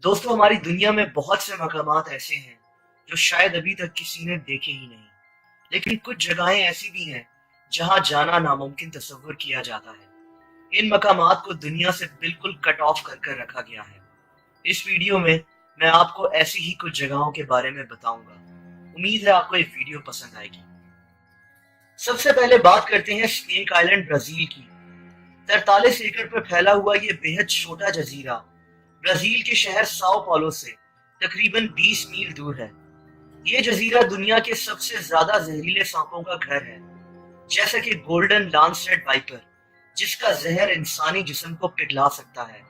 दोस्तों, हमारी दुनिया में बहुत से मकामात ऐसे हैं जो शायद अभी तक किसी ने देखे ही नहीं। लेकिन कुछ जगहें ऐसी भी हैं जहां जाना नामुमकिन तस्वुर किया जाता है। इन मकामात को दुनिया से बिल्कुल कट ऑफ कर कर रखा गया है। इस वीडियो में मैं आपको ऐसी ही कुछ जगहों के बारे में बताऊंगा। उम्मीद है आपको ये वीडियो पसंद आएगी। सबसे पहले बात करते हैं स्नेक आइलैंड, ब्राजील की। 43 एकड़ पर फैला हुआ ये बेहद छोटा जजीरा ब्राजील के शहर साओ पाउलो से तकरीबन 20 मील दूर है। ये जजीरा दुनिया के सबसे ज्यादा जहरीले सांपों का घर है, जैसे कि गोल्डन लांसलेट वाइपर, जिसका जहर इंसानी जिस्म को पिघला सकता है।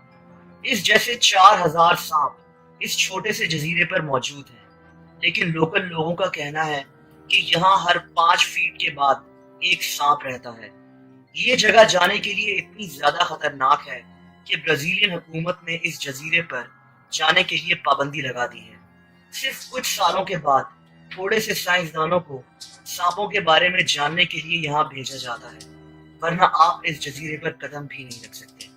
इस जैसे 4000 सांप इस छोटे से जजीरे पर मौजूद हैं, लेकिन लोकल लोगों का कहना है कि यहाँ हर 5 फीट के बाद एक सांप रहता है। ये जगह जाने के लिए इतनी ज्यादा खतरनाक है कि ब्राजीलियन हुकूमत ने इस जजीरे पर जाने के लिए पाबंदी लगा दी है। सिर्फ कुछ सालों के बाद थोड़े से साइंसदानों को सांपों के बारे में जानने के लिए यहाँ भेजा जाता है, वरना आप इस जजीरे पर कदम भी नहीं रख सकते।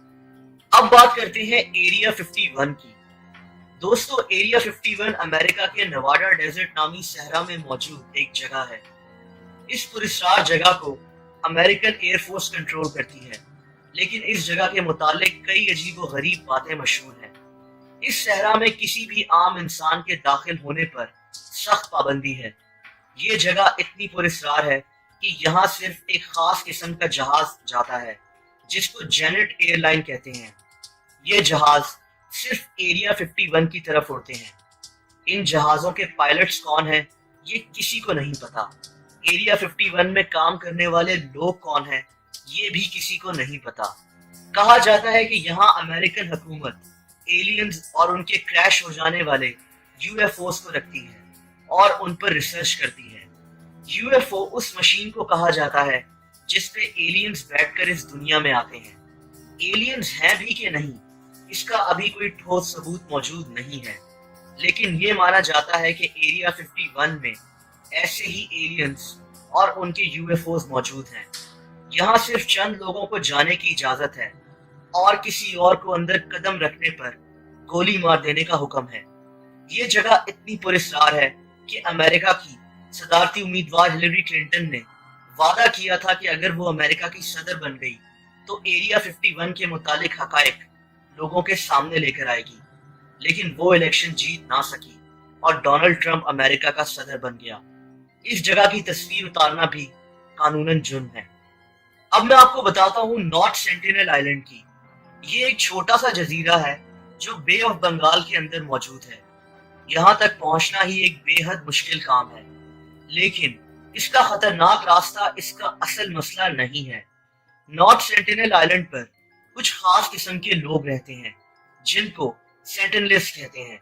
अब बात करते हैं एरिया 51 की। दोस्तों, एरिया 51 अमेरिका के नवाडा डेजर्ट नामी सहरा में मौजूद एक जगह है। इस पुरस्कार जगह को अमेरिकन एयरफोर्स कंट्रोल करती है, लेकिन इस जगह के मुतालिक कई अजीब व गरीब बातें मशहूर हैं। इस सहरा में किसी भी आम इंसान के दाखिल होने पर सख्त पाबंदी है। ये जगह इतनी पुरस्कार है कि यहाँ सिर्फ एक खास किस्म का जहाज जाता है, जिसको जेनेट एयरलाइन कहते हैं। ये जहाज सिर्फ एरिया 51 की तरफ उड़ते हैं। इन जहाजों के पायलट्स कौन हैं, ये किसी को नहीं पता। एरिया 51 में काम करने वाले लोग कौन हैं, ये भी किसी को नहीं पता। कहा जाता है कि यहाँ अमेरिकन हुकूमत एलियंस और उनके क्रैश हो जाने वाले यूएफओस को रखती है और उन पर रिसर्च करती है। यूएफओ उस मशीन को कहा जाता है जिस पे एलियंस बैठकर इस दुनिया में आते हैं। एलियंस हैं भी कि नहीं, इसका अभी कोई ठोस सबूत मौजूद नहीं है, लेकिन ये माना जाता है कि एरिया 51 में ऐसे ही एलियंस और उनके यूएफओस मौजूद हैं। यहाँ सिर्फ चंद लोगों को जाने की इजाजत है और किसी और को अंदर कदम रखने पर गोली मार देने का हुक्म है। ये जगह इतनी पुरस्कार है कि अमेरिका की सदारती उम्मीदवार हिलरी क्लिंटन ने वादा किया था कि अगर वो अमेरिका की सदर बन गई तो एरिया 51 के मुतालिक हकायक लोगों के सामने लेकर आएगी, लेकिन वो इलेक्शन जीत ना सकी और डोनाल्ड ट्रंप अमेरिका का सदर बन गया। इस जगह की तस्वीर उतारना भी कानूनन जुर्म है। अब मैं आपको बताता हूँ नॉर्थ सेंटिनल आइलैंड की। ये एक छोटा सा जजीरा है जो बे ऑफ बंगाल के अंदर मौजूद है। यहाँ तक पहुंचना ही एक बेहद मुश्किल काम है, लेकिन इसका खतरनाक रास्ता इसका असल मसला नहीं है। नॉर्थ सेंटिनल आइलैंड पर कुछ खास किस्म के लोग रहते हैं जिनको सेंटिनलिस्ट कहते हैं।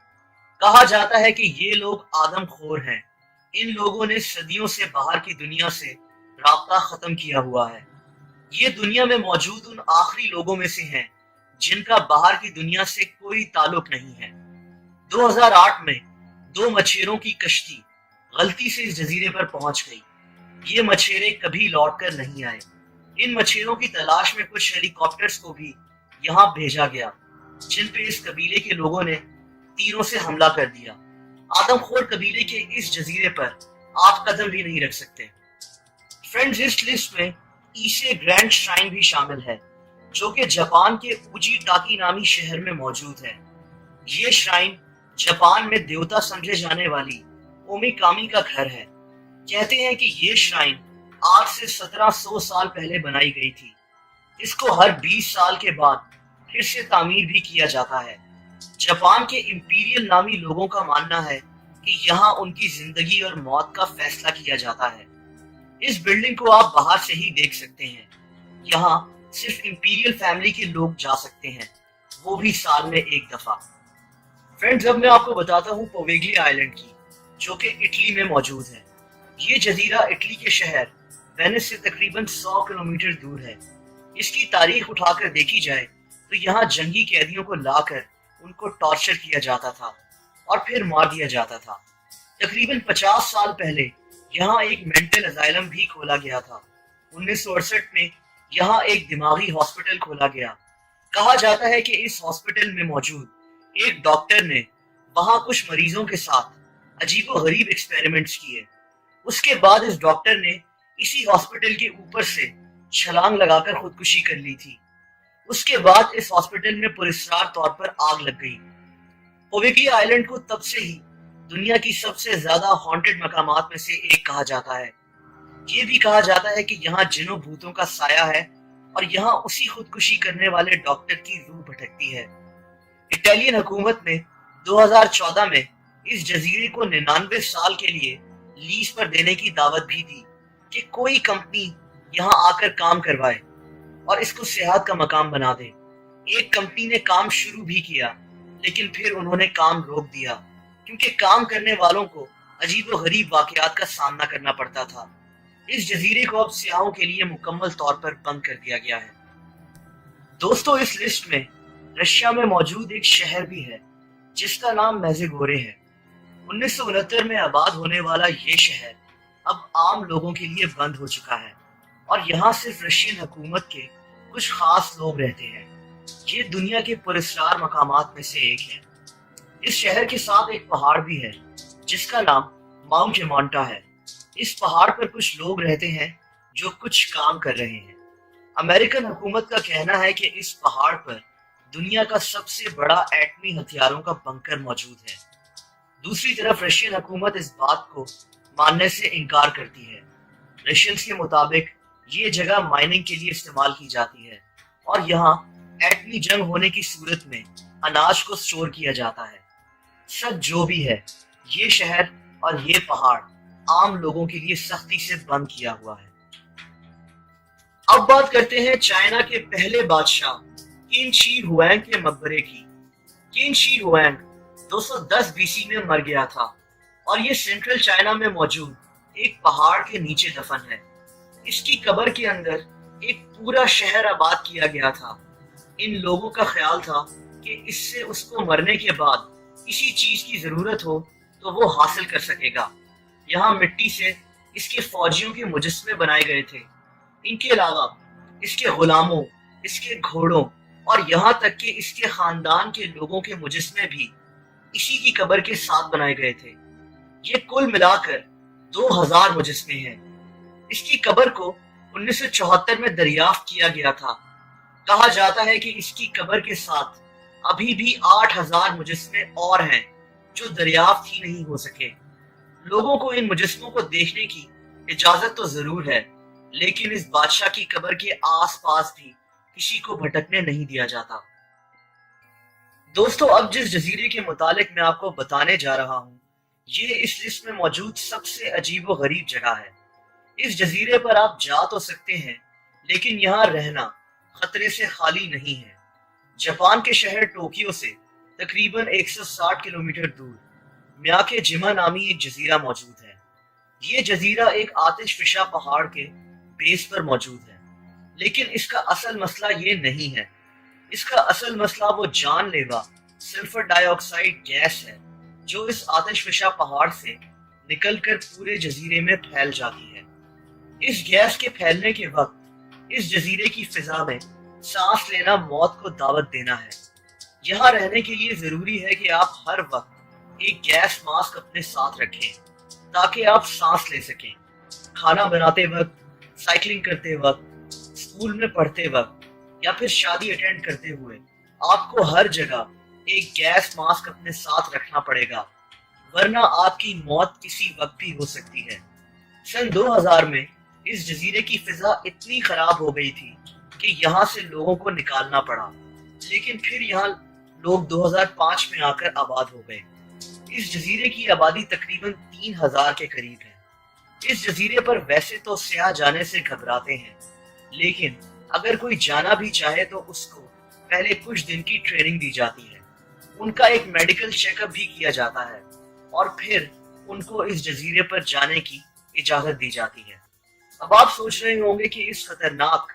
कहा जाता है कि ये लोग आदमखोर हैं। इन लोगों ने सदियों से बाहर की दुनिया से राब्ता खत्म किया हुआ है। ये दुनिया में मौजूद उन आखिरी लोगों में से हैं जिनका बाहर की दुनिया से कोई ताल्लुक नहीं है। 2008 में 2 मछेरों की कश्ती गलती से इस जजीरे पर पहुंच गई। ये मछेरे कभी लौटकर नहीं आए। इन मछेरों की तलाश में कुछ हेलीकॉप्टर्स को भी यहाँ भेजा गया, जिन पे इस कबीले के लोगों ने तीरों से हमला कर दिया। आदमखोर कबीले के इस जजीरे पर आप कदम भी नहीं रख सकते। फ्रेंड्स, इस लिस्ट में ईसे ग्रैंड श्राइन भी शामिल है, जो कि जापान के उजी टाकी नामी शहर में मौजूद है। ये श्राइन जापान में देवता समझे जाने वाली ओमिकामी का घर है। कहते हैं कि ये श्राइन आज से 1700 साल पहले बनाई गई थी। इसको हर 20 साल के बाद फिर से तामीर भी किया जाता है। जापान के इंपीरियल नामी लोगों का मानना है कि यहाँ उनकी जिंदगी और मौत का फैसला किया जाता है। इस बिल्डिंग को आप बाहर से ही देख सकते हैं। यहाँ सिर्फ इंपीरियल फैमिली के लोग जा सकते हैं, वो भी साल में एक दफा। फ्रेंड्स, अब मैं आपको बताता हूँ पोवेगली आइलैंड की, जो कि इटली में मौजूद है। ये जजीरा इटली के शहर वेनिस से तकरीबन 100 किलोमीटर दूर है। इसकी तारीख उठाकर देखी जाए तो यहाँ जंगी कैदियों को लाकर उनको टॉर्चर किया जाता था और फिर मार दिया जाता था। तकरीबन 50 साल पहले यहाँ एक मेंटल असाइलम भी खोला गया था। 1968 में यहाँ एक दिमागी हॉस्पिटल खोला गया। कहा जाता है कि इस हॉस्पिटल में मौजूद एक डॉक्टर ने वहां कुछ मरीजों के साथ अजीबोगरीब एक्सपेरिमेंट्स किए। उसके बाद इस डॉक्टर ने इसी हॉस्पिटल के ऊपर से छलांग लगाकर खुदकुशी कर ली थी। उसके बाद इस हॉस्पिटल में पुरस्कार तौर पर आग लग गई। पोवेगिली आइलैंड को तब से ही दुनिया की सबसे ज्यादा हॉन्टेड मकामात में से एक कहा जाता है। ये भी कहा जाता है कि यहाँ जिनों भूतों का साया है और यहाँ उसी खुदकुशी करने वाले डॉक्टर की रूह भटकती है। इटालियन हुकूमत ने 2014 में इस जजीरे को 99 साल के लिए लीज पर देने की दावत भी दी कि कोई कंपनी यहाँ आकर काम करवाए और इसको सियाहत का मकाम बना दे। एक कंपनी ने काम शुरू भी किया, लेकिन फिर उन्होंने काम रोक दिया क्योंकि काम करने वालों को अजीबोगरीब वाकयात का सामना करना पड़ता था। इस जजीरे को अब सियाहों के लिए मुकम्मल तौर पर बंद कर दिया गया है। दोस्तों, इस लिस्ट में रशिया में मौजूद एक शहर भी है जिसका नाम मेज़िगोरे है। 1969 में आबाद होने वाला ये शहर अब आम लोगों के लिए बंद हो चुका है और यहाँ सिर्फ रशियन हुकूमत के कुछ खास लोग रहते हैं। ये दुनिया के पुरस्कार मकामात में से एक है। इस शहर के साथ एक पहाड़ भी है जिसका नाम माउंट एमोंटा है। इस पहाड़ पर कुछ लोग रहते हैं जो कुछ काम कर रहे हैं। अमेरिकन हुकूमत का कहना है कि इस पहाड़ पर दुनिया का सबसे बड़ा एटमी हथियारों का बंकर मौजूद है। दूसरी तरफ रशियन हुकूमत इस बात को मानने से इनकार करती है। रशियंस के मुताबिक ये जगह माइनिंग के लिए इस्तेमाल की जाती है और यहाँ एटमी जंग होने की सूरत में अनाज को स्टोर किया जाता है। सब जो भी है, ये शहर और ये पहाड़ आम लोगों के लिए सख्ती से बंद किया हुआ है। अब बात करते हैं चाइना के पहले बादशाह किन शी हुआंग के मकबरे की। किन शी हुआंग 210 बीसी में मर गया था और ये सेंट्रल चाइना में मौजूद एक पहाड़ के नीचे दफन है। इसकी कब्र के अंदर एक पूरा शहर आबाद किया गया था। इन लोगों का ख्याल था कि इससे उसको मरने के बाद किसी चीज की जरूरत हो तो वो हासिल कर सकेगा। यहाँ मिट्टी से इसके फौजियों के मुजस्मे बनाए गए थे। इनके अलावा इसके गुलामों, इसके घोड़ों और यहाँ तक कि इसके खानदान के लोगों के मुजस्मे भी इसी की कब्र के साथ बनाए गए थे। ये कुल मिलाकर 2000 मुजस्मे हैं। इसकी कब्र को 1974 में दरियाफ्त किया गया था। कहा जाता है कि इसकी कब्र के साथ अभी भी 8000 मुजस्मे और हैं जो दरियाफ्त ही नहीं हो सके। लोगों को इन मुजस्मों को देखने की इजाजत तो जरूर है, लेकिन इस बादशाह की कब्र के आसपास भी किसी को भटकने नहीं दिया जाता। दोस्तों, अब जिस जजीरे के मुतालिक मैं आपको बताने जा रहा हूँ, ये इस लिस्ट में मौजूद सबसे अजीब व गरीब जगह है। इस जजीरे पर आप जा तो सकते हैं, लेकिन यहाँ रहना खतरे से खाली नहीं है। जापान के शहर टोक्यो से तकरीबन 160 किलोमीटर दूर म्याके जिमा नामी एक जजीरा मौजूद है। ये जजीरा एक आतिशफिशा पहाड़ के बेस पर मौजूद है, लेकिन इसका असल मसला ये नहीं है। इसका असल मसला वो जानलेवा सल्फर डाइऑक्साइड गैस है जो इस आतिशफिशा पहाड़ से निकलकर पूरे जजीरे में फैल जाती है। इस गैस के फैलने के वक्त इस जजीरे की फिजा में सांस लेना मौत को दावत देना है। यहाँ रहने के लिए जरूरी है कि आप हर वक्त एक गैस मास्क अपने साथ रखें ताकि आप सांस ले सकें। खाना बनाते वक्त, साइकिलिंग करते वक्त, स्कूल में पढ़ते वक्त या फिर शादी अटेंड करते हुए आपको हर जगह एक गैस मास्क अपने साथ रखना पड़ेगा, वरना आपकी मौत किसी वक्त भी हो सकती है। सन 2000 में इस जजीरे की फिजा इतनी खराब हो गई थी कि यहाँ से लोगों को निकालना पड़ा, लेकिन फिर यहाँ लोग 2005 में आकर आबाद हो गए। इस जजीरे की आबादी तकरीबन 3000 के करीब है। इस जजीरे पर वैसे तो सयाह जाने से घबराते हैं, लेकिन अगर कोई जाना भी चाहे तो उसको पहले कुछ दिन की ट्रेनिंग दी जाती है। उनका एक मेडिकल चेकअप भी किया जाता है और फिर उनको इस जजीरे पर जाने की इजाजत दी जाती है। अब आप सोच रहे होंगे कि इस खतरनाक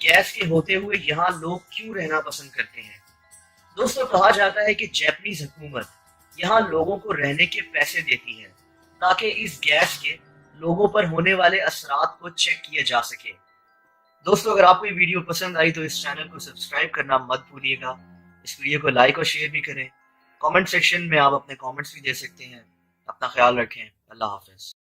गैस के होते हुए यहाँ लोग क्यों रहना पसंद करते हैं। दोस्तों, कहा जाता है कि जापानीज हुकूमत यहाँ लोगों को रहने के पैसे देती है ताकि इस गैस के लोगों पर होने वाले असरात को चेक किया जा सके। दोस्तों, अगर आपको ये वीडियो पसंद आई तो इस चैनल को सब्सक्राइब करना मत भूलिएगा। इस वीडियो को लाइक और शेयर भी करें। کامنٹ سیکشن میں آپ اپنے کامنٹس بھی دے سکتے ہیں۔ اپنا خیال رکھیں۔ اللہ حافظ۔